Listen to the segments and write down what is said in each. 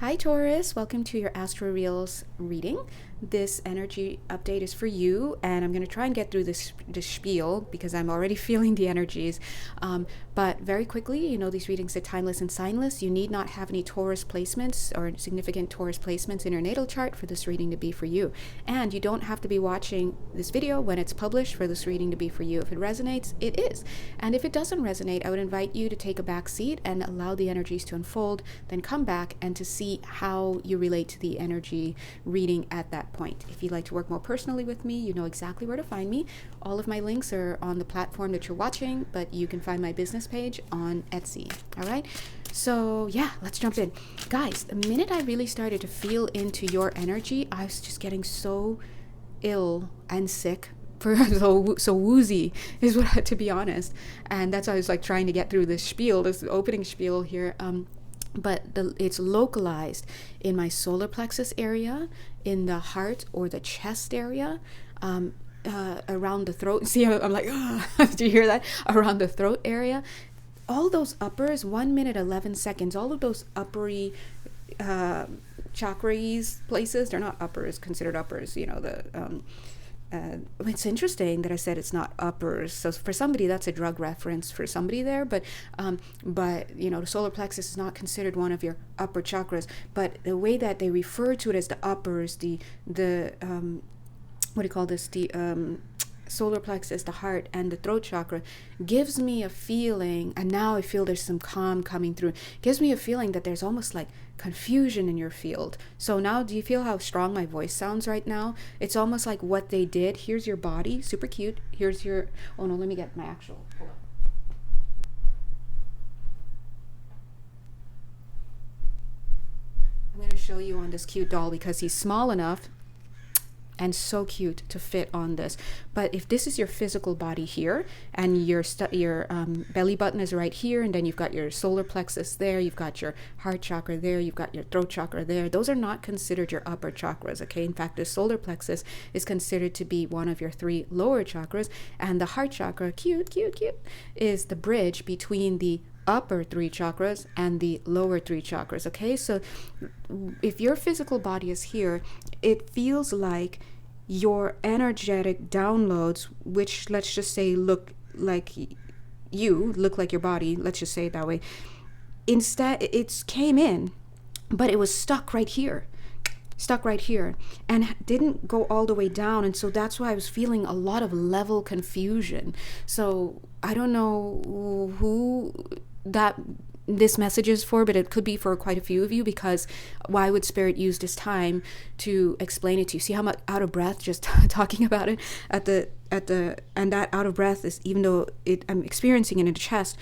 Hi Taurus, welcome to your Astro Reels reading. This energy update is for you, and I'm going to try and get through this spiel because I'm already feeling the energies. But very quickly, these readings are timeless and signless. You need not have any Taurus placements or significant Taurus placements in your natal chart for this reading to be for you. And you don't have to be watching this video when it's published for this reading to be for you. If it resonates, it is. And if it doesn't resonate, I would invite you to take a back seat and allow the energies to unfold, then come back and to see how you relate to the energy reading at that point. If you'd like to work more personally with me, you know exactly where to find me. All of my links are on the platform that you're watching, but you can find my business page on Etsy. All right? So yeah, let's jump in. Guys, the minute I really started to feel into your energy, I was just getting so ill and sick. So woozy is what, to be honest. And that's why I was like trying to get through this spiel, this opening spiel here. But it's localized in my solar plexus area, in the heart or the chest area, around the throat. See, I'm like, do you hear that? Around the throat area. All those uppers, 1 minute, 11 seconds, all of those uppery chakras places, they're not uppers, considered uppers, it's interesting that I said it's not uppers. So for somebody, that's a drug reference for somebody there. But the solar plexus is not considered one of your upper chakras. But the way that they refer to it as the uppers, the what do you call this? The solar plexus, the heart, and the throat chakra gives me a feeling, and now I feel there's some calm coming through. Gives me a feeling that there's almost like confusion in your field. So now, do you feel how strong my voice sounds right now? It's almost like what they did. Here's your body, super cute. Here's your, oh no, let me get my actual, hold on. I'm going to show you on this cute doll because he's small enough and so cute to fit on this. But if this is your physical body here, and your belly button is right here, and then you've got your solar plexus there, you've got your heart chakra there, you've got your throat chakra there, those are not considered your upper chakras, okay? In fact, the solar plexus is considered to be one of your 3 lower chakras, and the heart chakra, cute, is the bridge between the upper 3 chakras and the lower 3 chakras, okay? So if your physical body is here, it feels like your energetic downloads, which let's just say look like your body, let's just say it that way, instead it came in, but it was stuck right here and didn't go all the way down. And so that's why I was feeling a lot of level confusion. So I don't know who that this message is for, but it could be for quite a few of you, because why would Spirit use this time to explain it to you? See how much out of breath just talking about it and that out of breath is, even though I'm experiencing it in the chest,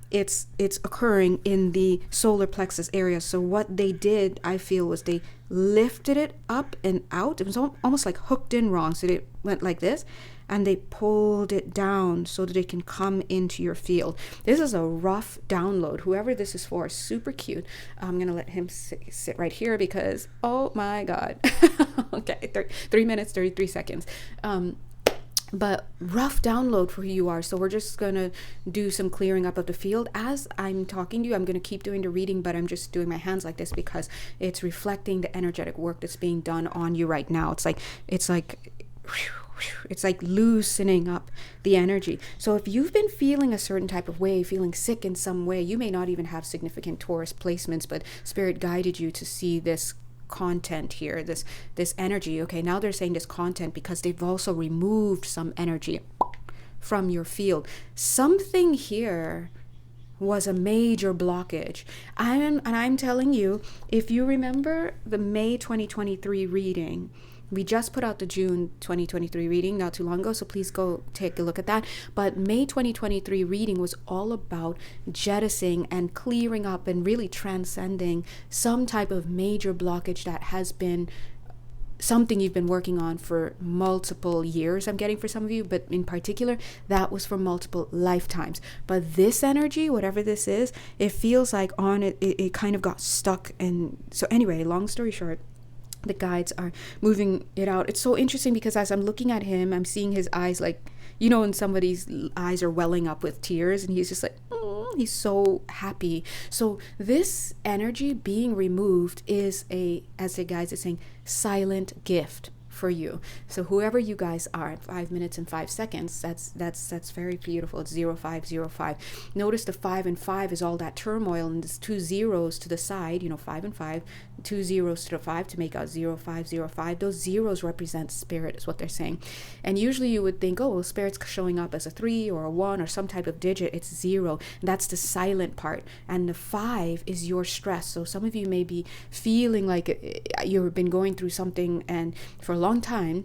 it's occurring in the solar plexus area. So what they did, I feel, was they lifted it up and out. It was almost like hooked in wrong. So it went like this, and they pulled it down so that it can come into your field. This is a rough download. Whoever this is for, super cute. I'm going to let him sit right here because, oh my God. Okay, 3 minutes, 33 seconds. But rough download for who you are. So we're just going to do some clearing up of the field. As I'm talking to you, I'm going to keep doing the reading, but I'm just doing my hands like this because it's reflecting the energetic work that's being done on you right now. It's like loosening up the energy. So if you've been feeling a certain type of way, feeling sick in some way, you may not even have significant Taurus placements, but Spirit guided you to see this content here, this energy. Okay, now they're saying this content because they've also removed some energy from your field. Something here was a major blockage. I'm telling you, if you remember the May 2023 reading, we just put out the June 2023 reading not too long ago, so please go take a look at that. But May 2023 reading was all about jettisoning and clearing up and really transcending some type of major blockage that has been something you've been working on for multiple years, I'm getting for some of you, but in particular, that was for multiple lifetimes. But this energy, whatever this is, it feels like it kind of got stuck. And so anyway, long story short, the guides are moving it out. It's so interesting because as I'm looking at him, I'm seeing his eyes, like, when somebody's eyes are welling up with tears, and he's just like, he's so happy. So this energy being removed is as the guys are saying, silent gift for you. So whoever you guys are, 5 minutes and 5 seconds, that's very beautiful. It's 0505. Notice the 5 and 5 is all that turmoil, and there's 2 zeros to the side, 5 and 5, 2 zeros to the 5 to make out 0505. Those zeros represent spirit, is what they're saying. And usually you would think, oh, well, spirit's showing up as a 3 or a 1 or some type of digit. It's 0. That's the silent part. And the 5 is your stress. So some of you may be feeling like you've been going through something and for a long time,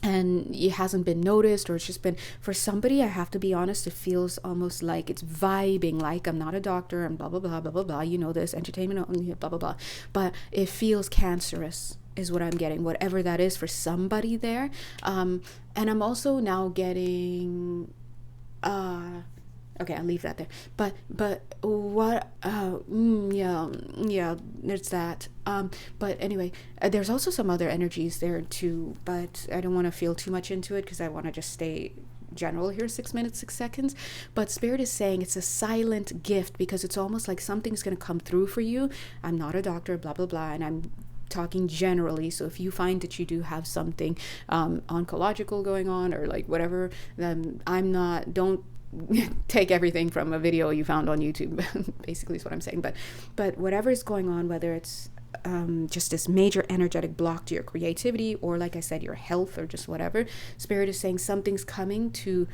and it hasn't been noticed, or it's just been, for somebody, I have to be honest, it feels almost like it's vibing, like I'm not a doctor and blah blah blah blah blah blah, this entertainment only, blah blah blah, but it feels cancerous is what I'm getting, whatever that is for somebody there. And I'm also now getting okay, I'll leave that there. But what? Yeah. There's that. But anyway, there's also some other energies there too. But I don't want to feel too much into it because I want to just stay general here, 6 minutes, 6 seconds. But Spirit is saying it's a silent gift because it's almost like something's going to come through for you. I'm not a doctor, blah blah blah, and I'm talking generally. So if you find that you do have something oncological going on or like whatever, then don't take everything from a video you found on YouTube, basically is what I'm saying. But whatever is going on, whether it's just this major energetic block to your creativity, or like I said, your health, or just whatever, Spirit is saying something's coming to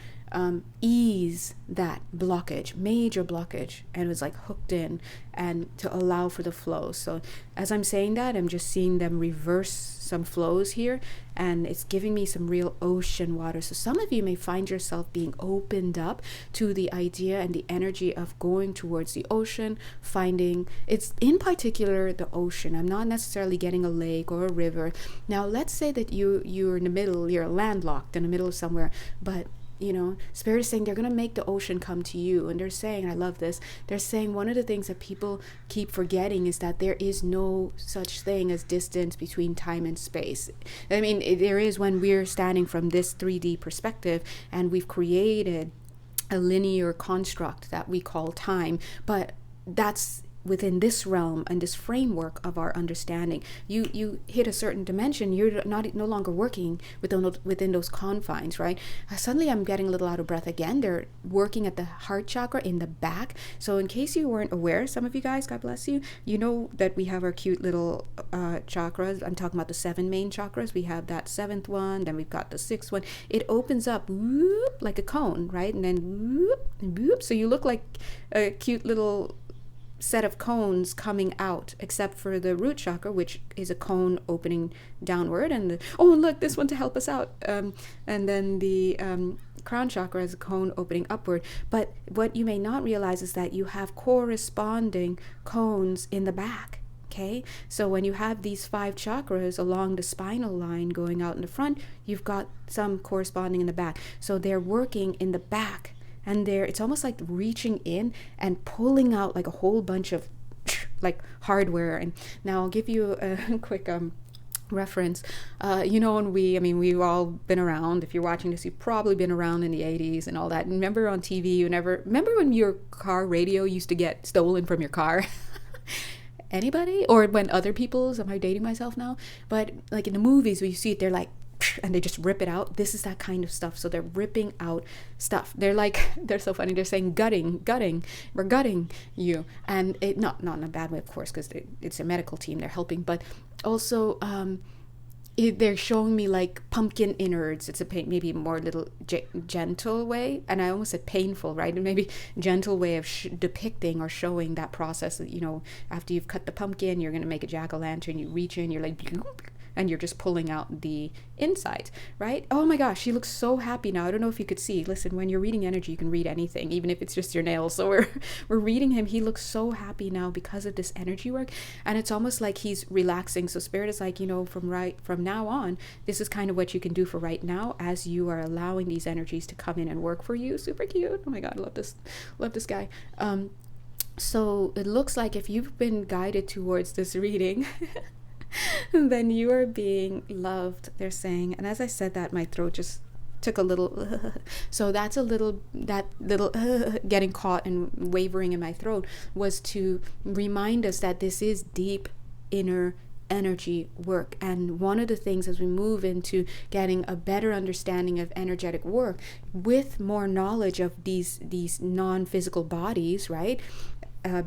ease that blockage, major blockage, and it was like hooked in, and to allow for the flow. So as I'm saying that, I'm just seeing them reverse some flows here, and it's giving me some real ocean water. So some of you may find yourself being opened up to the idea and the energy of going towards the ocean, finding, it's in particular the ocean. I'm not necessarily getting a lake or a river. Now let's say that you're in the middle, you're landlocked in the middle of somewhere, but Spirit is saying they're going to make the ocean come to you. And they're saying, I love this, they're saying one of the things that people keep forgetting is that there is no such thing as distance between time and space. I mean, there is when we're standing from this 3D perspective and we've created a linear construct that we call time, but that's within this realm and this framework of our understanding. You hit a certain dimension, you're no longer working within those confines, right? Suddenly I'm getting a little out of breath again. They're working at the heart chakra in the back. So in case you weren't aware, some of you guys, God bless you, you know that we have our cute little chakras. I'm talking about the 7 main chakras. We have that 7th one, then we've got the 6th one. It opens up whoop, like a cone, right? And then whoop, and whoop. So you look like a cute little set of cones coming out, except for the root chakra, which is a cone opening downward, and look, this one to help us out, and then the crown chakra is a cone opening upward. But what you may not realize is that you have corresponding cones in the back. Okay, so when you have these 5 chakras along the spinal line going out in the front, you've got some corresponding in the back. So they're working in the back, and it's almost like reaching in and pulling out like a whole bunch of like hardware. And now I'll give you a quick reference. When we've all been around. If you're watching this, you've probably been around in the 80s and all that. And remember on TV, remember when your car radio used to get stolen from your car? Anybody? Or when other people's, am I dating myself now? But like in the movies where you see it, they're like, and they just rip it out. This is that kind of stuff. So they're ripping out stuff. They're so funny. They're saying gutting, we're gutting you. And it not in a bad way, of course, because it's a medical team, they're helping. But also they're showing me like pumpkin innards. It's maybe a more little gentle way. And I almost said painful, right? And maybe gentle way of depicting or showing that process that, after you've cut the pumpkin, you're going to make a jack-o'-lantern, you reach in, you're like, and you're just pulling out the inside, right? Oh my gosh, she looks so happy now. I don't know if you could see. Listen, when you're reading energy, you can read anything, even if it's just your nails. So we're reading him. He looks so happy now because of this energy work, and it's almost like he's relaxing. So Spirit is like, from now on, this is kind of what you can do for right now as you are allowing these energies to come in and work for you. Super cute. Oh my God, I love this guy. So it looks like if you've been guided towards this reading, then you are being loved, they're saying. And as I said that, my throat just took a little so that's a little, that little getting caught and wavering in my throat was to remind us that this is deep inner energy work. And one of the things as we move into getting a better understanding of energetic work with more knowledge of these non-physical bodies, right,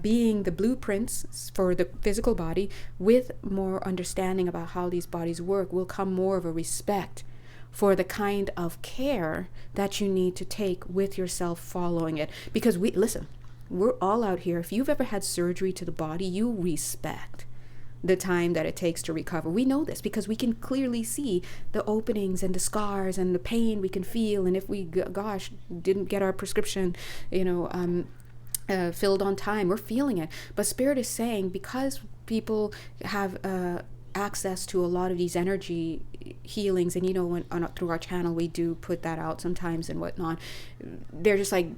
being the blueprints for the physical body, with more understanding about how these bodies work, will come more of a respect for the kind of care that you need to take with yourself following it. Because we're all out here. If you've ever had surgery to the body, you respect the time that it takes to recover. We know this because we can clearly see the openings and the scars and the pain we can feel. And if we, didn't get our prescription, filled on time, we're feeling it. But Spirit is saying, because people have access to a lot of these energy healings, and through our channel we do put that out sometimes and whatnot, they're just like,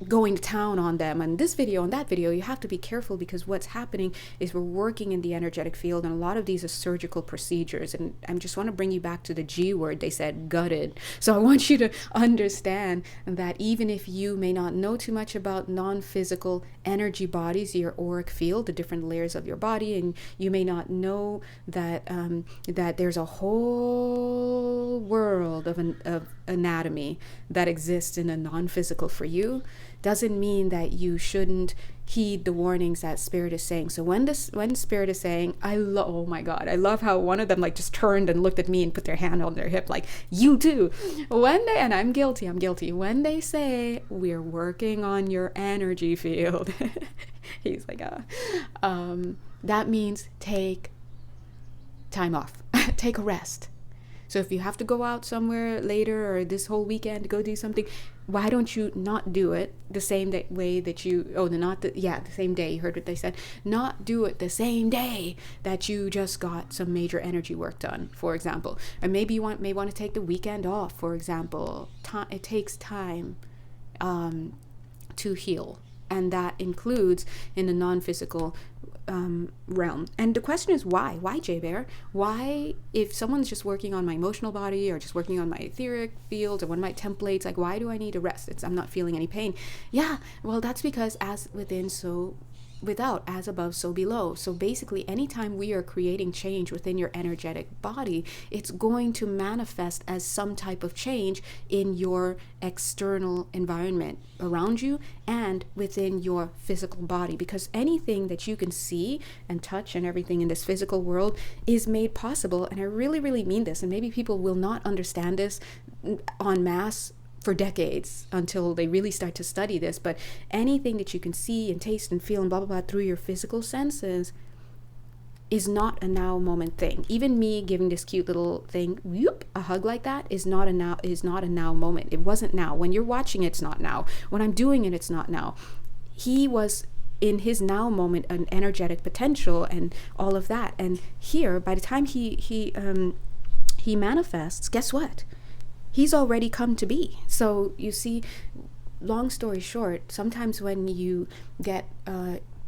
going to town on them and this video and that video. You have to be careful, because what's happening is we're working in the energetic field, and a lot of these are surgical procedures. And I just want to bring you back to the G word. They said gutted. So I want you to understand that even if you may not know too much about non-physical energy bodies, your auric field, the different layers of your body, and you may not know that that there's a whole world of anatomy that exists in a non-physical for you, doesn't mean that you shouldn't heed the warnings that Spirit is saying. So when Spirit is saying, oh my God, I love how one of them like just turned and looked at me and put their hand on their hip like, you too. And I'm guilty, when they say we're working on your energy field, he's like, that means take time off, take a rest. So if you have to go out somewhere later or this whole weekend to go do something, why don't you not do it the same way that you, the same day, you heard what they said, not do it the same day that you just got some major energy work done, for example. And maybe you may want to take the weekend off, for example. It takes time to heal. And that includes in the non-physical realm. And the question is why? Why, J Bear? Why, if someone's just working on my emotional body or just working on my etheric fields or one of my templates, like, why do I need to rest? I'm not feeling any pain. Yeah, well, that's because as within, so without, as above, so below. So basically, anytime we are creating change within your energetic body, it's going to manifest as some type of change in your external environment around you and within your physical body, because anything that you can see and touch and everything in this physical world is made possible. And I really, really mean this, and maybe people will not understand this en masse for decades until they really start to study this, but anything that you can see and taste and feel and blah blah blah through your physical senses is not a now moment thing. Even me giving this cute little thing, a hug like that, is not a now moment. It wasn't now. When you're watching it, it's not now. When I'm doing it, it's not now. He was in his now moment an energetic potential and all of that. And here, by the time he manifests, guess what? He's already come to be. So you see, long story short, sometimes when you get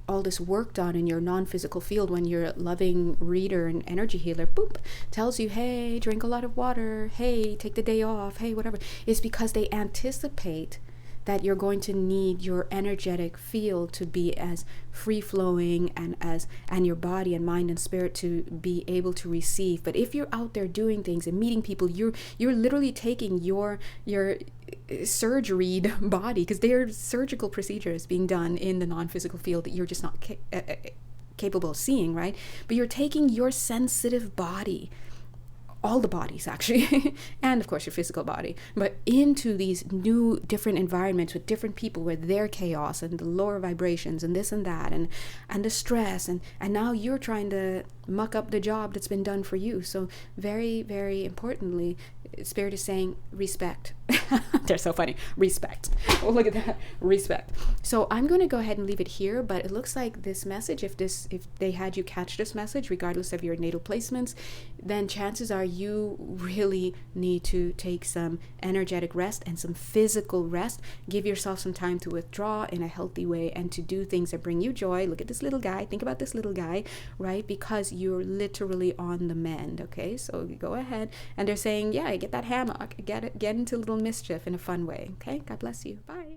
all this work done in your non-physical field, when your loving reader and energy healer, boop, tells you, hey, drink a lot of water, hey, take the day off, hey, whatever, it's because they anticipate that you're going to need your energetic field to be as free-flowing and your body and mind and spirit to be able to receive. But if you're out there doing things and meeting people, you're literally taking your surgeried body, because there are surgical procedures being done in the non-physical field that you're just not capable of seeing, right? But you're taking your sensitive body, all the bodies actually, and of course your physical body, but into these new different environments with different people, with their chaos and the lower vibrations and this and that and the stress, and now you're trying to muck up the job that's been done for you. So very, very importantly, Spirit is saying respect They're so funny. Respect. Oh, look at that. Respect. So I'm going to go ahead and leave it here, but it looks like this message, if they had you catch this message, regardless of your natal placements, then chances are you really need to take some energetic rest and some physical rest. Give yourself some time to withdraw in a healthy way and to do things that bring you joy. Look at this little guy. Think about this little guy, right? Because you're literally on the mend, okay? So go ahead. And they're saying, yeah, get that hammock. Get into little mischief in a fun way, okay? God bless you. Bye.